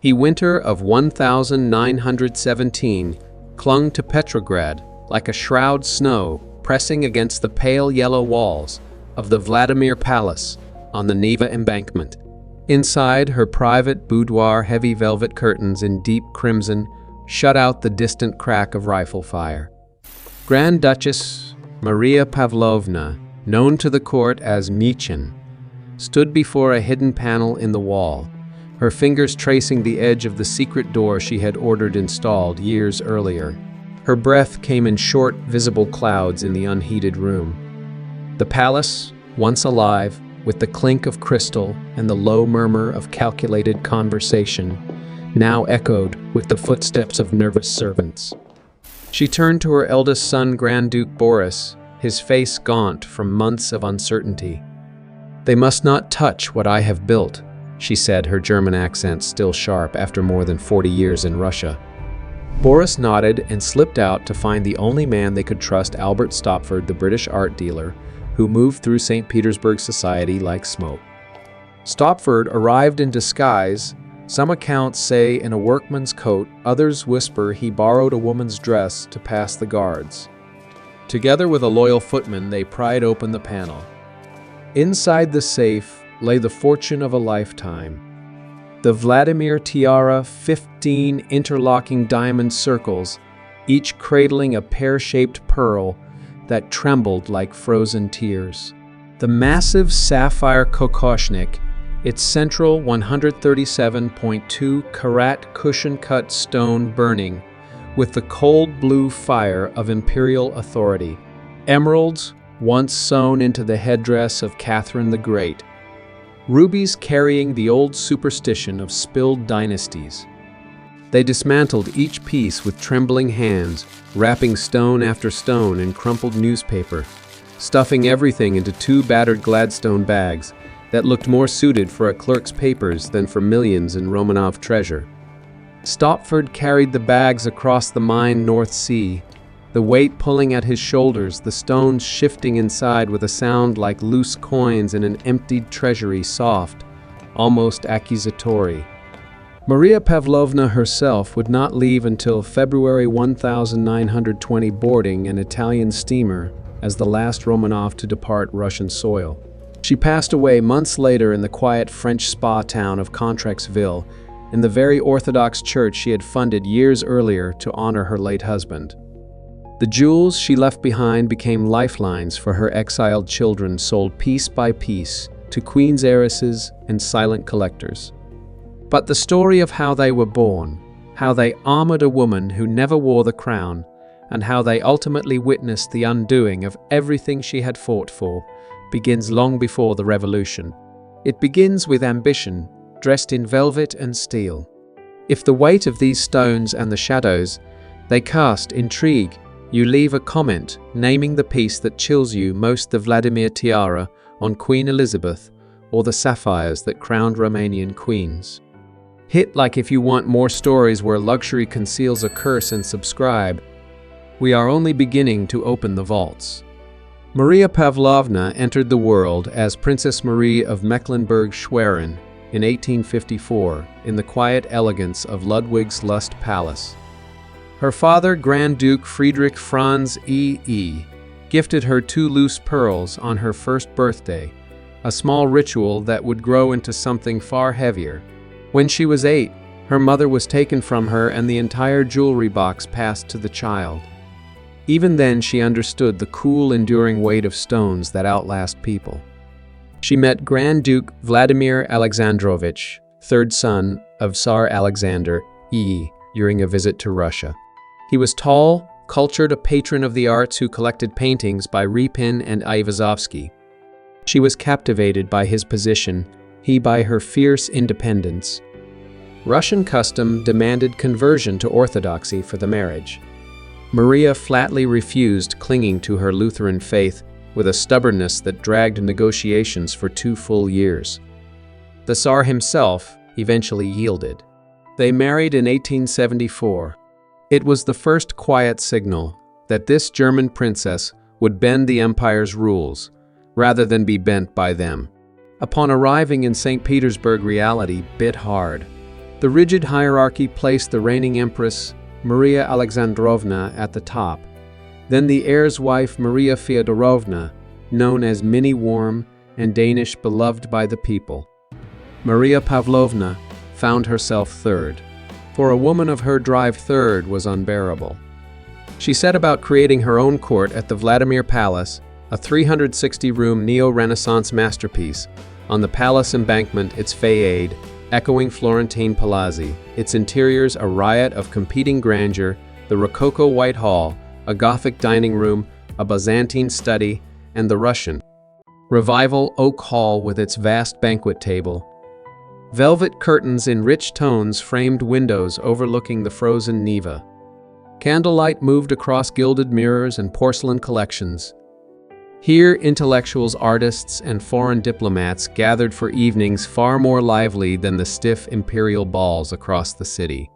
He winter of 1917 clung to Petrograd like a shroud snow pressing against the pale yellow walls of the Vladimir Palace on the Neva embankment. Inside her private boudoir, heavy velvet curtains in deep crimson shut out the distant crack of rifle fire. Grand Duchess Maria Pavlovna, known to the court as Michin, stood before a hidden panel in the wall, her fingers tracing the edge of the secret door she had ordered installed years earlier. Her breath came in short, visible clouds in the unheated room. The palace, once alive, with the clink of crystal and the low murmur of calculated conversation, now echoed with the footsteps of nervous servants. She turned to her eldest son, Grand Duke Boris, his face gaunt from months of uncertainty. "They must not touch what I have built," she said, her German accent still sharp after more than 40 years in Russia. Boris nodded and slipped out to find the only man they could trust, Albert Stopford, the British art dealer, who moved through St. Petersburg society like smoke. Stopford arrived in disguise. Some accounts say in a workman's coat, others whisper he borrowed a woman's dress to pass the guards. Together with a loyal footman, they pried open the panel. Inside the safe lay the fortune of a lifetime. The Vladimir Tiara, 15 interlocking diamond circles, each cradling a pear-shaped pearl that trembled like frozen tears. The massive sapphire kokoshnik, its central 137.2 karat cushion-cut stone burning with the cold blue fire of imperial authority. Emeralds, once sewn into the headdress of Catherine the Great. Rubies carrying the old superstition of spilled dynasties. They dismantled each piece with trembling hands, wrapping stone after stone in crumpled newspaper, stuffing everything into 2 battered Gladstone bags that looked more suited for a clerk's papers than for millions in Romanov treasure. Stopford carried the bags across the mine North Sea, the weight pulling at his shoulders, the stones shifting inside with a sound like loose coins in an emptied treasury, soft, almost accusatory. Maria Pavlovna herself would not leave until February 1920, boarding an Italian steamer as the last Romanov to depart Russian soil. She passed away months later in the quiet French spa town of Contrexeville, in the very Orthodox church she had funded years earlier to honor her late husband. The jewels she left behind became lifelines for her exiled children, sold piece by piece to queen's heiresses and silent collectors. But the story of how they were born, how they armored a woman who never wore the crown, and how they ultimately witnessed the undoing of everything she had fought for, begins long before the revolution. It begins with ambition, dressed in velvet and steel. If the weight of these stones and the shadows they cast intrigue, you leave a comment naming the piece that chills you most, the Vladimir Tiara on Queen Elizabeth or the sapphires that crowned Romanian queens. Hit like if you want more stories where luxury conceals a curse, and subscribe. We are only beginning to open the vaults. Maria Pavlovna entered the world as Princess Marie of Mecklenburg-Schwerin in 1854 in the quiet elegance of Ludwig's Lust Palace. Her father, Grand Duke Friedrich Franz E.E., gifted her 2 loose pearls on her first birthday, a small ritual that would grow into something far heavier. When she was 8, her mother was taken from her and the entire jewelry box passed to the child. Even then, she understood the cool, enduring weight of stones that outlast people. She met Grand Duke Vladimir Alexandrovich, 3rd son of Tsar Alexander E., during a visit to Russia. He was tall, cultured, a patron of the arts who collected paintings by Repin and Ayvazovsky. She was captivated by his position, he by her fierce independence. Russian custom demanded conversion to Orthodoxy for the marriage. Maria flatly refused, clinging to her Lutheran faith with a stubbornness that dragged negotiations for 2 full years. The Tsar himself eventually yielded. They married in 1874. It was the first quiet signal that this German princess would bend the empire's rules, rather than be bent by them. Upon arriving in St. Petersburg, reality bit hard. The rigid hierarchy placed the reigning empress, Maria Alexandrovna, at the top, then the heir's wife, Maria Feodorovna, known as Minnie Warm and Danish beloved by the people. Maria Pavlovna found herself third. For a woman of her drive, third was unbearable. She set about creating her own court at the Vladimir Palace, a 360-room neo-Renaissance masterpiece. On the palace embankment, its fayade, echoing Florentine palazzi, its interiors a riot of competing grandeur, the Rococo White Hall, a Gothic dining room, a Byzantine study, and the Russian Revival Oak Hall with its vast banquet table. Velvet curtains in rich tones framed windows overlooking the frozen Neva. Candlelight moved across gilded mirrors and porcelain collections. Here, intellectuals, artists, and foreign diplomats gathered for evenings far more lively than the stiff imperial balls across the city.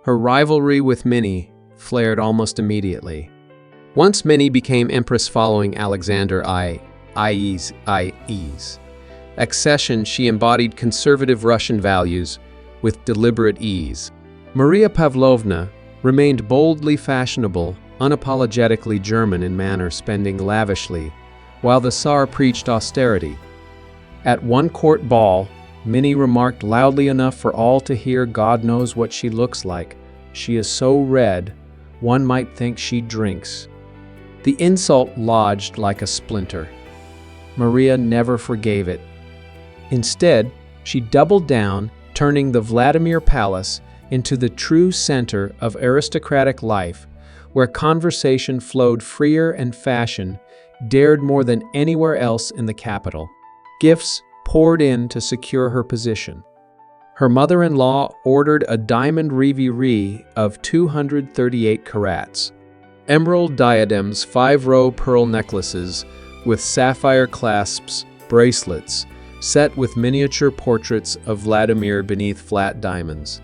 Her rivalry with Minnie flared almost immediately. Once Minnie became empress following Alexander II's accession, she embodied conservative Russian values with deliberate ease. Maria Pavlovna remained boldly fashionable, unapologetically German in manner, spending lavishly, while the Tsar preached austerity. At one court ball, Minnie remarked loudly enough for all to hear, "God knows what she looks like. She is so red, one might think she drinks." The insult lodged like a splinter. Maria never forgave it. Instead, she doubled down, turning the Vladimir Palace into the true center of aristocratic life, where conversation flowed freer and fashion dared more than anywhere else in the capital. Gifts poured in to secure her position. Her mother-in-law ordered a diamond riviere of 238 carats, emerald diadems, 5-row pearl necklaces with sapphire clasps, bracelets, set with miniature portraits of Vladimir beneath flat diamonds.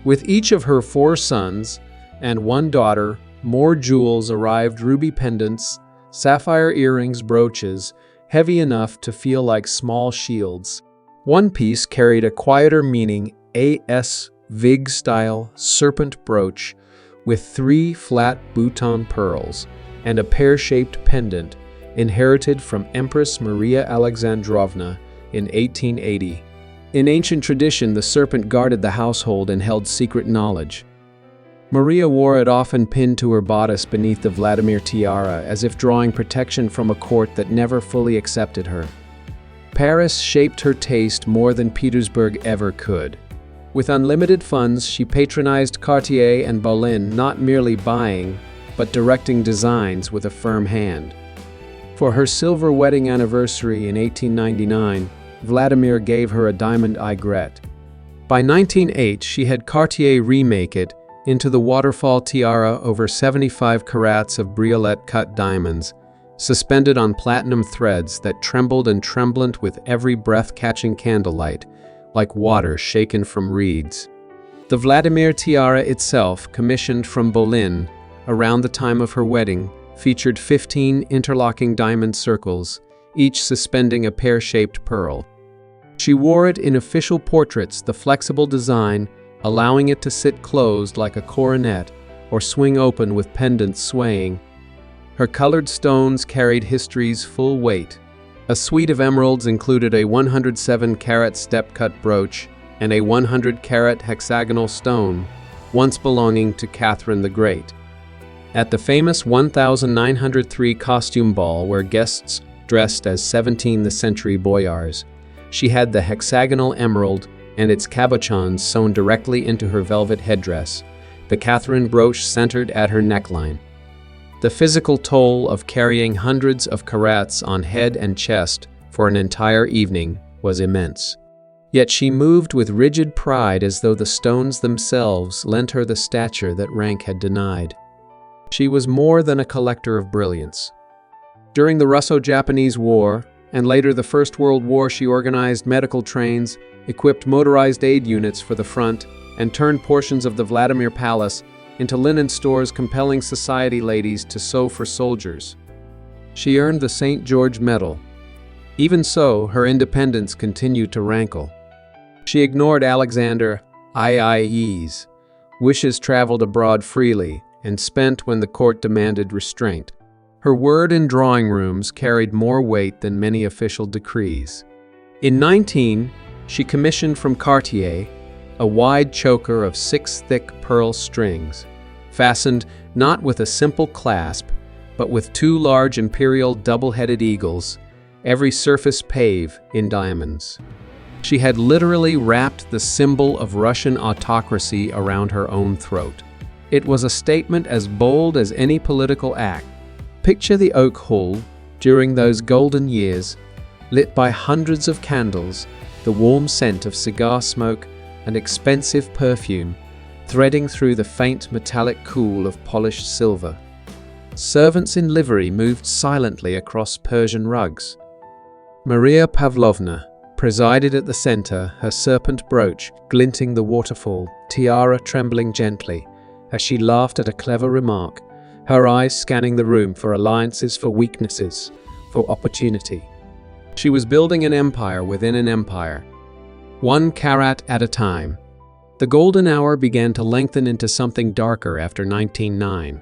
With each of her 4 sons and 1 daughter, more jewels arrived: ruby pendants, sapphire earrings, brooches, heavy enough to feel like small shields. One piece carried a quieter meaning, A.S. Vig-style serpent brooch with 3 flat bouton pearls and a pear-shaped pendant inherited from Empress Maria Alexandrovna in 1880. In ancient tradition, the serpent guarded the household and held secret knowledge. Maria wore it often pinned to her bodice beneath the Vladimir Tiara, as if drawing protection from a court that never fully accepted her. Paris shaped her taste more than Petersburg ever could. With unlimited funds, she patronized Cartier and Bolin, not merely buying, but directing designs with a firm hand. For her silver wedding anniversary in 1899, Vladimir gave her a diamond aigrette. By 1908, she had Cartier remake it into the waterfall tiara over 75 carats of briolette-cut diamonds, suspended on platinum threads that trembled and trembled with every breath-catching candlelight, like water shaken from reeds. The Vladimir tiara itself, commissioned from Bolin around the time of her wedding, featured 15 interlocking diamond circles, each suspending a pear-shaped pearl. She wore it in official portraits, the flexible design allowing it to sit closed like a coronet or swing open with pendants swaying. Her colored stones carried history's full weight. A suite of emeralds included a 107-carat step-cut brooch and a 100-carat hexagonal stone, once belonging to Catherine the Great. At the famous 1903 costume ball, where guests dressed as 17th-century boyars, she had the hexagonal emerald and its cabochons sewn directly into her velvet headdress, the Catherine brooch centered at her neckline. The physical toll of carrying hundreds of carats on head and chest for an entire evening was immense. Yet she moved with rigid pride, as though the stones themselves lent her the stature that rank had denied. She was more than a collector of brilliance. During the Russo-Japanese War, and later the First World War, she organized medical trains, equipped motorized aid units for the front, and turned portions of the Vladimir Palace into linen stores, compelling society ladies to sew for soldiers. She earned the St. George Medal. Even so, her independence continued to rankle. She ignored Alexander IIEs. Wishes traveled abroad freely and spent when the court demanded restraint. Her word in drawing rooms carried more weight than many official decrees. In 19, she commissioned from Cartier a wide choker of 6 thick pearl strings, fastened not with a simple clasp, but with 2 large imperial double-headed eagles, every surface pave in diamonds. She had literally wrapped the symbol of Russian autocracy around her own throat. It was a statement as bold as any political act. Picture the Oak Hall during those golden years, lit by hundreds of candles, the warm scent of cigar smoke and expensive perfume threading through the faint metallic cool of polished silver. Servants in livery moved silently across Persian rugs. Maria Pavlovna presided at the center, her serpent brooch glinting the waterfall, tiara trembling gently as she laughed at a clever remark, her eyes scanning the room for alliances, for weaknesses, for opportunity. She was building an empire within an empire, 1 karat at a time. The golden hour began to lengthen into something darker after 1909.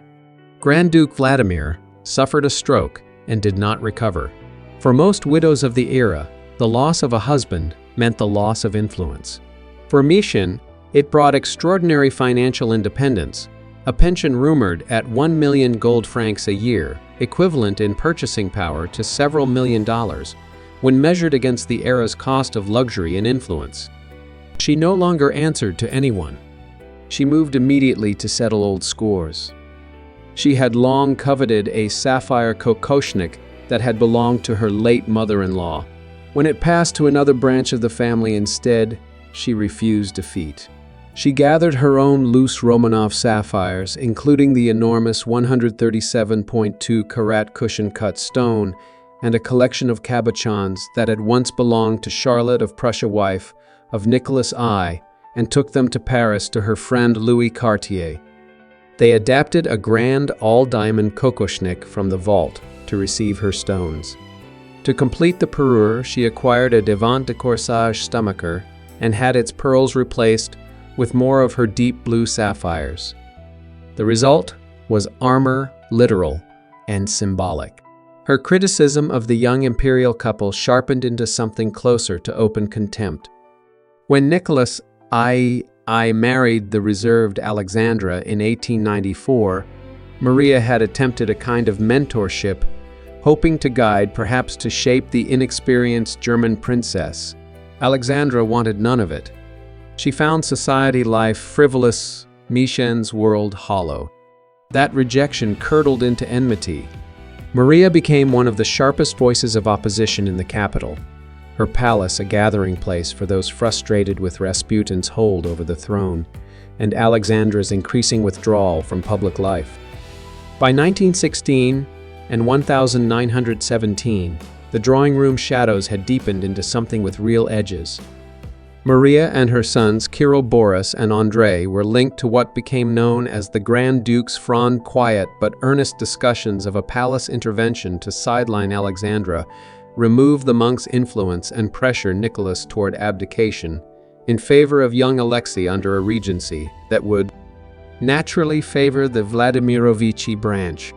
Grand Duke Vladimir suffered a stroke and did not recover. For most widows of the era, the loss of a husband meant the loss of influence. For Mishin, it brought extraordinary financial independence, a pension rumored at 1 million gold francs a year, equivalent in purchasing power to several $1,000,000, when measured against the era's cost of luxury and influence. She no longer answered to anyone. She moved immediately to settle old scores. She had long coveted a sapphire kokoshnik that had belonged to her late mother-in-law. When it passed to another branch of the family instead, she refused defeat. She gathered her own loose Romanov sapphires, including the enormous 137.2 carat cushion-cut stone, and a collection of cabochons that had once belonged to Charlotte of Prussia, wife of Nicholas I, and took them to Paris to her friend Louis Cartier. They adapted a grand all-diamond kokoshnik from the vault to receive her stones. To complete the parure, she acquired a devant de corsage stomacher and had its pearls replaced with more of her deep blue sapphires. The result was armor, literal and symbolic. Her criticism of the young imperial couple sharpened into something closer to open contempt. When Nicholas I married the reserved Alexandra in 1894, Maria had attempted a kind of mentorship, hoping to guide, perhaps to shape the inexperienced German princess. Alexandra wanted none of it. She found society life frivolous, Mishin's world hollow. That rejection curdled into enmity. Maria became one of the sharpest voices of opposition in the capital, her palace a gathering place for those frustrated with Rasputin's hold over the throne, and Alexandra's increasing withdrawal from public life. By 1916 and 1917, the drawing room shadows had deepened into something with real edges. Maria and her sons Kirill, Boris, and Andrei were linked to what became known as the Grand Duke's frond quiet but earnest discussions of a palace intervention to sideline Alexandra, remove the monk's influence and pressure Nicholas toward abdication in favor of young Alexei under a regency that would naturally favor the Vladimirovichi branch.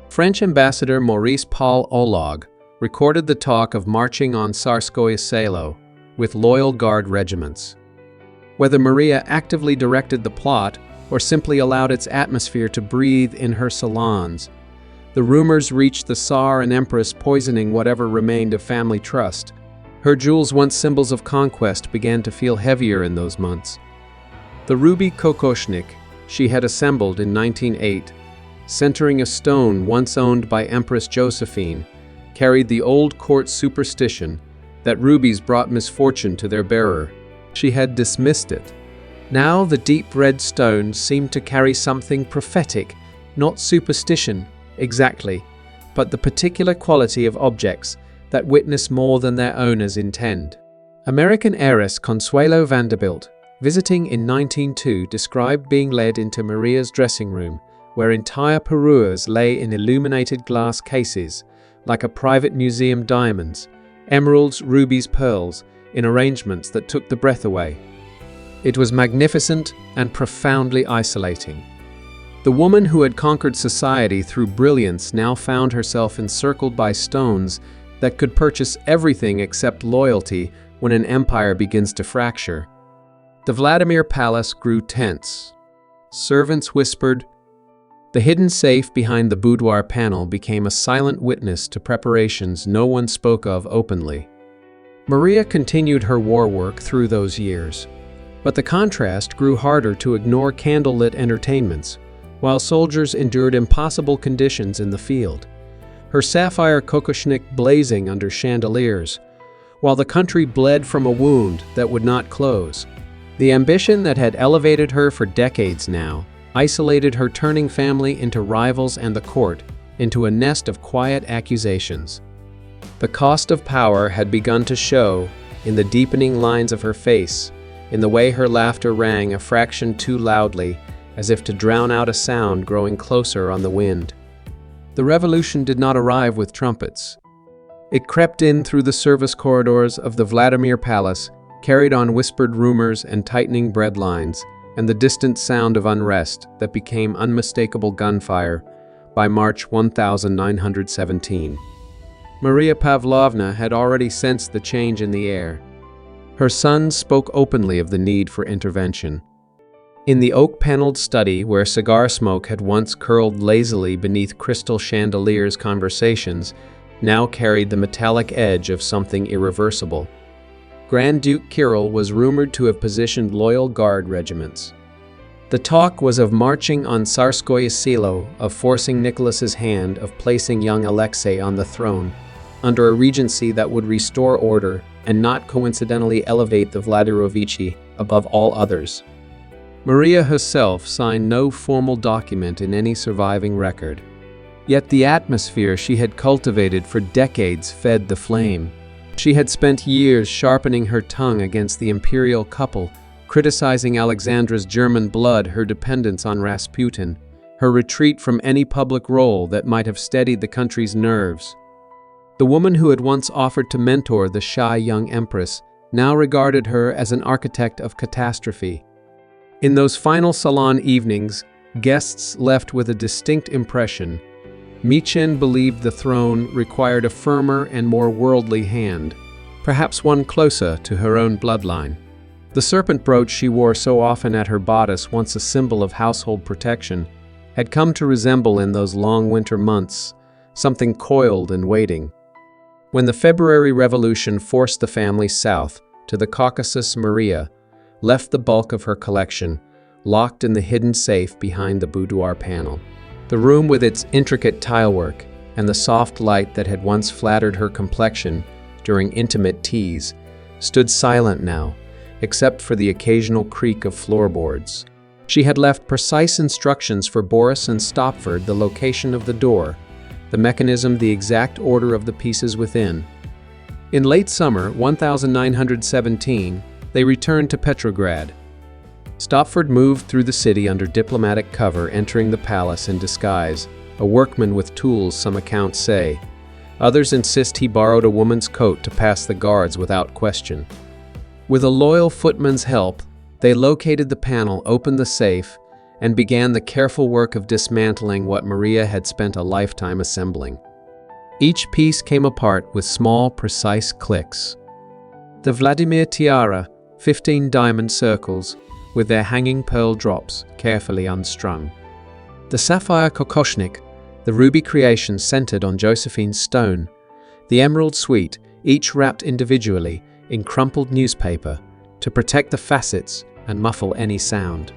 French ambassador Maurice Paul Olog recorded the talk of marching on Tsarskoye Selo with loyal guard regiments. Whether Maria actively directed the plot or simply allowed its atmosphere to breathe in her salons, the rumors reached the Tsar and Empress, poisoning whatever remained of family trust. Her jewels, once symbols of conquest, began to feel heavier in those months. The ruby kokoshnik she had assembled in 1908, centering a stone once owned by Empress Josephine, carried the old court superstition that rubies brought misfortune to their bearer. She had dismissed it. Now the deep red stone seemed to carry something prophetic, not superstition exactly, but the particular quality of objects that witness more than their owners intend. American heiress Consuelo Vanderbilt, visiting in 1902, described being led into Maria's dressing room, where entire parures lay in illuminated glass cases, like a private museum, diamonds, emeralds, rubies, pearls, in arrangements that took the breath away. It was magnificent and profoundly isolating. The woman who had conquered society through brilliance now found herself encircled by stones that could purchase everything except loyalty when an empire begins to fracture. The Vladimir Palace grew tense. Servants whispered. The hidden safe behind the boudoir panel became a silent witness to preparations no one spoke of openly. Maria continued her war work through those years, but the contrast grew harder to ignore candlelit entertainments, while soldiers endured impossible conditions in the field, her sapphire kokoshnik blazing under chandeliers, while the country bled from a wound that would not close. The ambition that had elevated her for decades now isolated her, turning family into rivals and the court into a nest of quiet accusations. The cost of power had begun to show in the deepening lines of her face, in the way her laughter rang a fraction too loudly, as if to drown out a sound growing closer on the wind. The revolution did not arrive with trumpets. It crept in through the service corridors of the Vladimir Palace, carried on whispered rumors and tightening bread lines, and the distant sound of unrest that became unmistakable gunfire by March 1917. Maria Pavlovna had already sensed the change in the air. Her sons spoke openly of the need for intervention. In the oak-paneled study where cigar smoke had once curled lazily beneath crystal chandeliers, conversations now carried the metallic edge of something irreversible. Grand Duke Kirill was rumored to have positioned loyal guard regiments. The talk was of marching on Tsarskoye Selo, of forcing Nicholas's hand, of placing young Alexei on the throne, under a regency that would restore order and not coincidentally elevate the Vladimirovichi above all others. Maria herself signed no formal document in any surviving record. Yet the atmosphere she had cultivated for decades fed the flame. She had spent years sharpening her tongue against the imperial couple, criticizing Alexandra's German blood, her dependence on Rasputin, her retreat from any public role that might have steadied the country's nerves. The woman who had once offered to mentor the shy young empress now regarded her as an architect of catastrophe. In those final salon evenings, guests left with a distinct impression. Michin believed the throne required a firmer and more worldly hand, perhaps one closer to her own bloodline. The serpent brooch she wore so often at her bodice, once a symbol of household protection, had come to resemble in those long winter months something coiled and waiting. When the February Revolution forced the family south to the Caucasus, Maria left the bulk of her collection locked in the hidden safe behind the boudoir panel. The room, with its intricate tilework and the soft light that had once flattered her complexion during intimate teas, stood silent now, except for the occasional creak of floorboards. She had left precise instructions for Boris and Stopford, the location of the door, the mechanism, the exact order of the pieces within. In late summer 1917, they returned to Petrograd. Stopford moved through the city under diplomatic cover, entering the palace in disguise, a workman with tools, some accounts say. Others insist he borrowed a woman's coat to pass the guards without question. With a loyal footman's help, they located the panel, opened the safe, and began the careful work of dismantling what Maria had spent a lifetime assembling. Each piece came apart with small, precise clicks. The Vladimir Tiara, 15 diamond circles, with their hanging pearl drops carefully unstrung. The sapphire kokoshnik, the ruby creation centered on Josephine's stone. The emerald suite, each wrapped individually in crumpled newspaper to protect the facets and muffle any sound.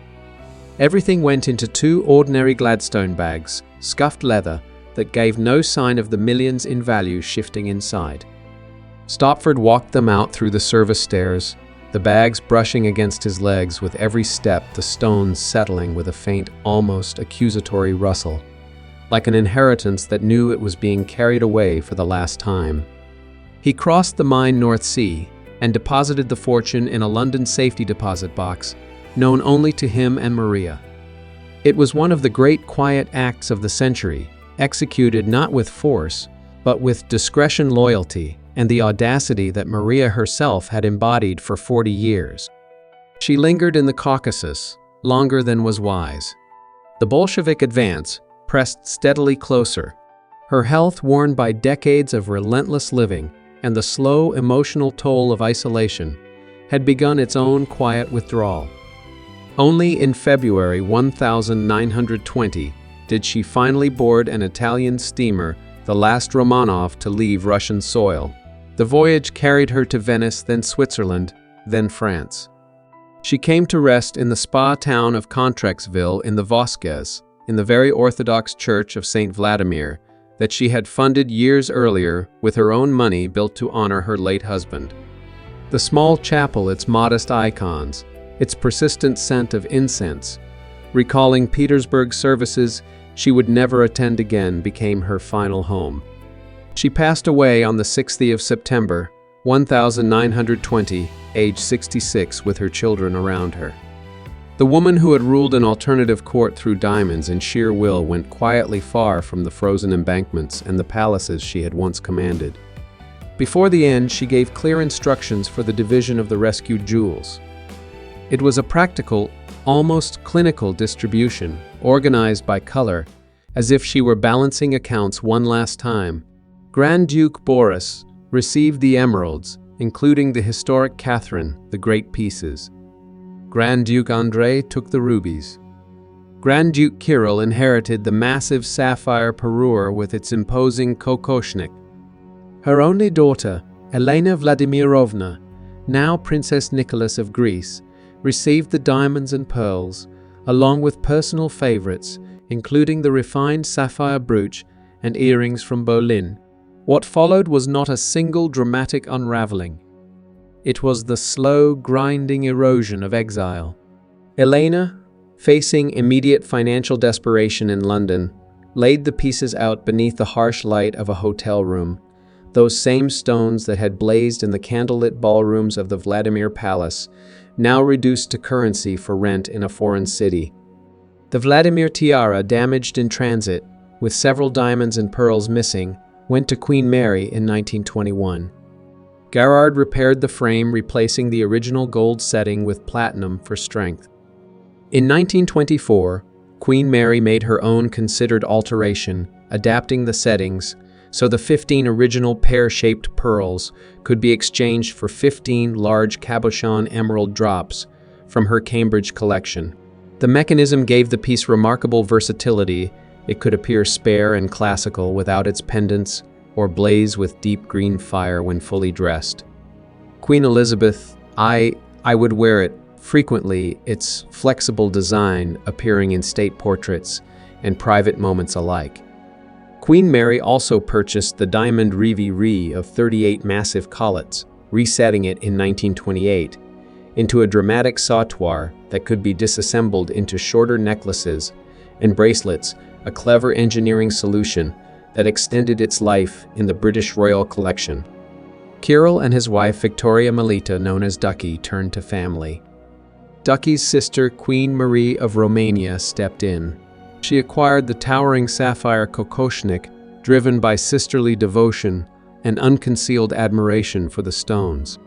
Everything went into 2 ordinary Gladstone bags, scuffed leather, that gave no sign of the millions in value shifting inside. Stopford walked them out through the service stairs, the bags brushing against his legs with every step, the stones settling with a faint, almost accusatory rustle, like an inheritance that knew it was being carried away for the last time. He crossed the Main North Sea and deposited the fortune in a London safety deposit box, known only to him and Maria. It was one of the great quiet acts of the century, executed not with force, but with discretion, loyalty, and the audacity that Maria herself had embodied for 40 years. She lingered in the Caucasus longer than was wise. The Bolshevik advance pressed steadily closer. Her health, worn by decades of relentless living and the slow emotional toll of isolation, had begun its own quiet withdrawal. Only in February 1920 did she finally board an Italian steamer, the last Romanov to leave Russian soil. The voyage carried her to Venice, then Switzerland, then France. She came to rest in the spa town of Kontrexville in the Vosges, in the very Orthodox Church of St. Vladimir that she had funded years earlier with her own money, built to honor her late husband. The small chapel, its modest icons, its persistent scent of incense, recalling Petersburg services she would never attend again, became her final home. She passed away on the 6th of September, 1920, age 66, with her children around her. The woman who had ruled an alternative court through diamonds and sheer will went quietly far from the frozen embankments and the palaces she had once commanded. Before the end, she gave clear instructions for the division of the rescued jewels. It was a practical, almost clinical distribution, organized by color, as if she were balancing accounts one last time. Grand Duke Boris received the emeralds, including the historic Catherine, the great pieces. Grand Duke Andrei took the rubies. Grand Duke Kirill inherited the massive sapphire parure with its imposing kokoshnik. Her only daughter, Elena Vladimirovna, now Princess Nicholas of Greece, received the diamonds and pearls, along with personal favorites, including the refined sapphire brooch and earrings from Berlin. What followed was not a single dramatic unraveling. It was the slow, grinding erosion of exile. Elena, facing immediate financial desperation in London, laid the pieces out beneath the harsh light of a hotel room, those same stones that had blazed in the candlelit ballrooms of the Vladimir Palace, now reduced to currency for rent in a foreign city. The Vladimir Tiara, damaged in transit, with several diamonds and pearls missing, went to Queen Mary in 1921. Garrard repaired the frame, replacing the original gold setting with platinum for strength. In 1924, Queen Mary made her own considered alteration, adapting the settings so the 15 original pear-shaped pearls could be exchanged for 15 large cabochon emerald drops from her Cambridge collection. The mechanism gave the piece remarkable versatility. It could appear spare and classical without its pendants, or blaze with deep green fire when fully dressed. Queen Elizabeth, I would wear it frequently, its flexible design appearing in state portraits and private moments alike. Queen Mary also purchased the diamond riviere of 38 massive collets, resetting it in 1928 into a dramatic sautoir that could be disassembled into shorter necklaces and bracelets, a clever engineering solution that extended its life in the British Royal Collection. Kirill and his wife Victoria Melita, known as Ducky, turned to family. Ducky's sister, Queen Marie of Romania, stepped in. She acquired the towering sapphire kokoshnik, driven by sisterly devotion and unconcealed admiration for the stones.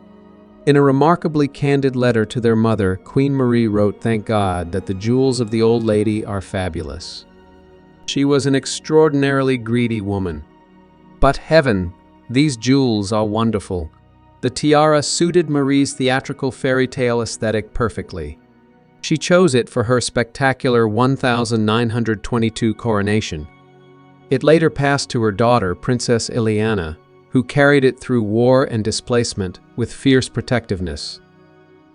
In a remarkably candid letter to their mother, Queen Marie wrote, "Thank God that the jewels of the old lady are fabulous. She was an extraordinarily greedy woman. But heaven, these jewels are wonderful." The tiara suited Marie's theatrical fairy tale aesthetic perfectly. She chose it for her spectacular 1922 coronation. It later passed to her daughter, Princess Ileana, who carried it through war and displacement with fierce protectiveness.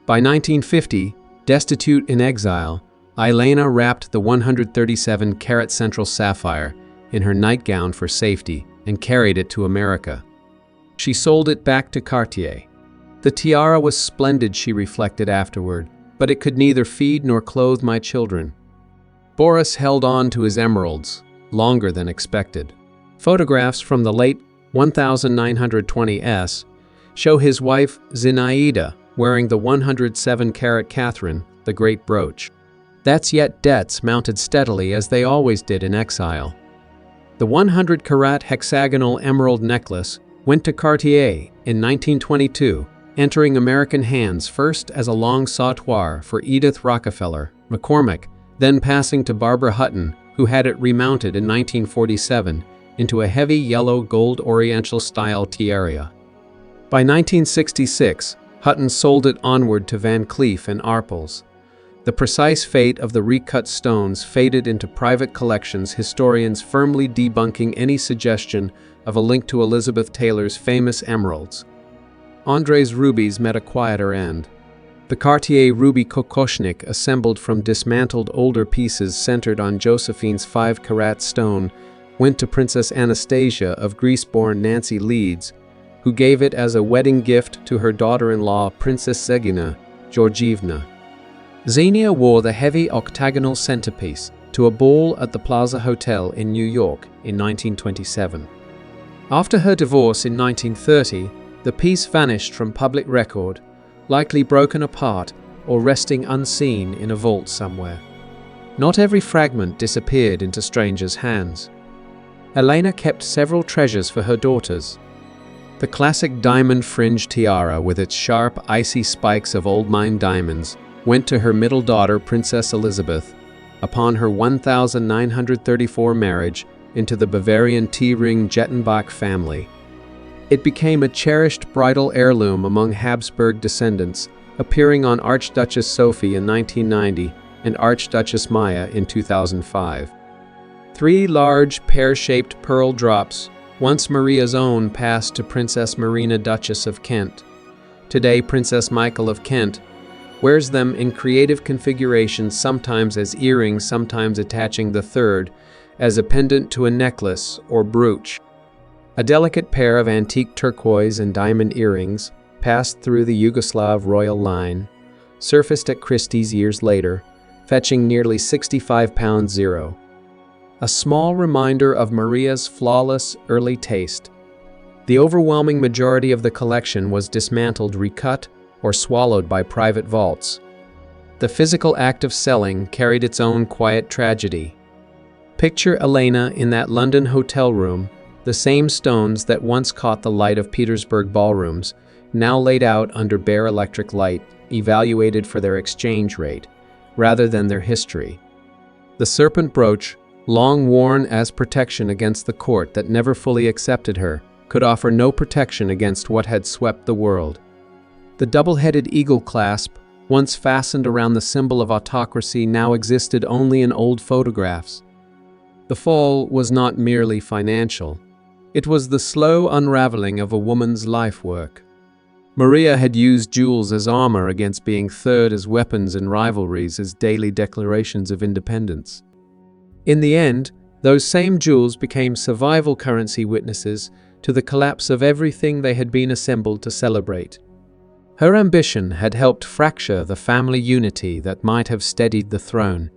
By 1950, destitute in exile, Ileana wrapped the 137-carat central sapphire in her nightgown for safety and carried it to America. She sold it back to Cartier. "The tiara was splendid," she reflected afterward, "but it could neither feed nor clothe my children." Boris held on to his emeralds longer than expected. Photographs from the late 1920s show his wife Zinaida wearing the 107-carat Catherine, the Great brooch. That's yet debts mounted steadily as they always did in exile. The 100-carat hexagonal emerald necklace went to Cartier in 1922, entering American hands first as a long sautoir for Edith Rockefeller, McCormick, then passing to Barbara Hutton, who had it remounted in 1947 into a heavy yellow gold Oriental-style tiara. By 1966, Hutton sold it onward to Van Cleef and Arpels. The precise fate of the recut stones faded into private collections, historians firmly debunking any suggestion of a link to Elizabeth Taylor's famous emeralds. André's rubies met a quieter end. The Cartier ruby kokoshnik, assembled from dismantled older pieces centered on Josephine's 5-carat stone, went to Princess Anastasia of Greece-born Nancy Leeds, who gave it as a wedding gift to her daughter-in-law, Princess Zegina Georgievna. Xenia wore the heavy octagonal centerpiece to a ball at the Plaza Hotel in New York in 1927. After her divorce in 1930, the piece vanished from public record, likely broken apart or resting unseen in a vault somewhere. Not every fragment disappeared into strangers' hands. Elena kept several treasures for her daughters. The classic diamond-fringed tiara with its sharp, icy spikes of old-mine diamonds went to her middle daughter, Princess Elizabeth, upon her 1934 marriage into the Bavarian tea-ring Jettenbach family. It became a cherished bridal heirloom among Habsburg descendants, appearing on Archduchess Sophie in 1990 and Archduchess Maya in 2005. 3 large, pear-shaped pearl drops, once Maria's own, passed to Princess Marina, Duchess of Kent. Today, Princess Michael of Kent wears them in creative configurations, sometimes as earrings, sometimes attaching the third as a pendant to a necklace or brooch. A delicate pair of antique turquoise and diamond earrings, passed through the Yugoslav royal line, surfaced at Christie's years later, fetching nearly £65. A small reminder of Maria's flawless early taste. The overwhelming majority of the collection was dismantled, recut, or swallowed by private vaults. The physical act of selling carried its own quiet tragedy. Picture Elena in that London hotel room, the same stones that once caught the light of Petersburg ballrooms, now laid out under bare electric light, evaluated for their exchange rate, rather than their history. The serpent brooch, long worn as protection against the court that never fully accepted her, could offer no protection against what had swept the world. The double-headed eagle clasp, once fastened around the symbol of autocracy, now existed only in old photographs. The fall was not merely financial. It was the slow unraveling of a woman's life work. Maria had used jewels as armor against being third, as weapons in rivalries, as daily declarations of independence. In the end, those same jewels became survival currency, witnesses to the collapse of everything they had been assembled to celebrate. Her ambition had helped fracture the family unity that might have steadied the throne.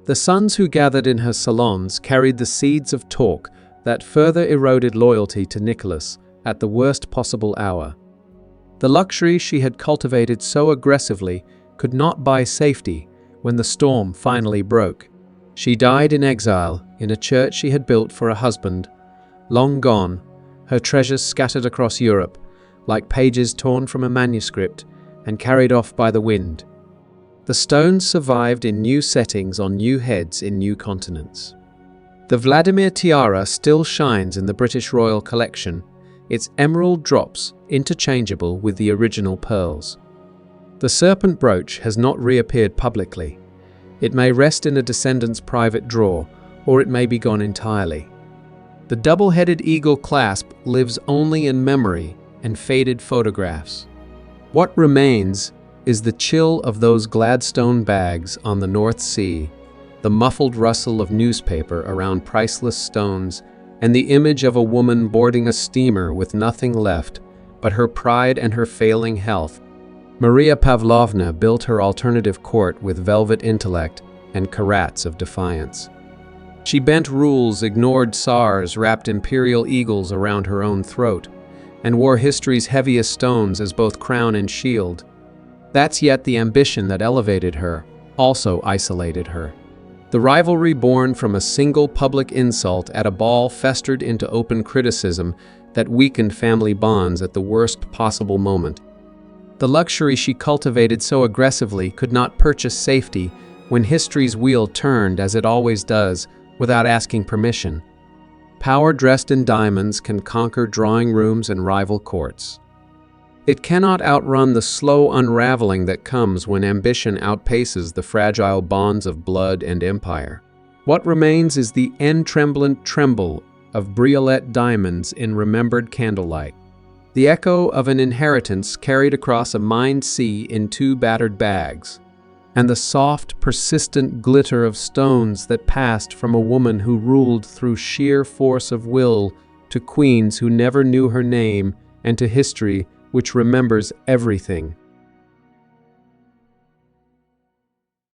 The sons who gathered in her salons carried the seeds of talk that further eroded loyalty to Nicholas at the worst possible hour. The luxury she had cultivated so aggressively could not buy safety when the storm finally broke. She died in exile in a church she had built for a husband, long gone, her treasures scattered across Europe, like pages torn from a manuscript and carried off by the wind. The stones survived in new settings on new heads in new continents. The Vladimir Tiara still shines in the British Royal Collection, its emerald drops interchangeable with the original pearls. The serpent brooch has not reappeared publicly. It may rest in a descendant's private drawer, or it may be gone entirely. The double-headed eagle clasp lives only in memory and faded photographs. What remains is the chill of those Gladstone bags on the North Sea, the muffled rustle of newspaper around priceless stones, and the image of a woman boarding a steamer with nothing left but her pride and her failing health. Maria Pavlovna built her alternative court with velvet intellect and carats of defiance. She bent rules, ignored tsars, wrapped imperial eagles around her own throat, and wore history's heaviest stones as both crown and shield. That's yet the ambition that elevated her, also isolated her. The rivalry born from a single public insult at a ball festered into open criticism that weakened family bonds at the worst possible moment. The luxury she cultivated so aggressively could not purchase safety when history's wheel turned, as it always does, without asking permission. Power dressed in diamonds can conquer drawing rooms and rival courts. It cannot outrun the slow unraveling that comes when ambition outpaces the fragile bonds of blood and empire. What remains is the tremblant tremble of briolette diamonds in remembered candlelight, the echo of an inheritance carried across a mined sea in 2 battered bags, and the soft, persistent glitter of stones that passed from a woman who ruled through sheer force of will to queens who never knew her name and to history which remembers everything.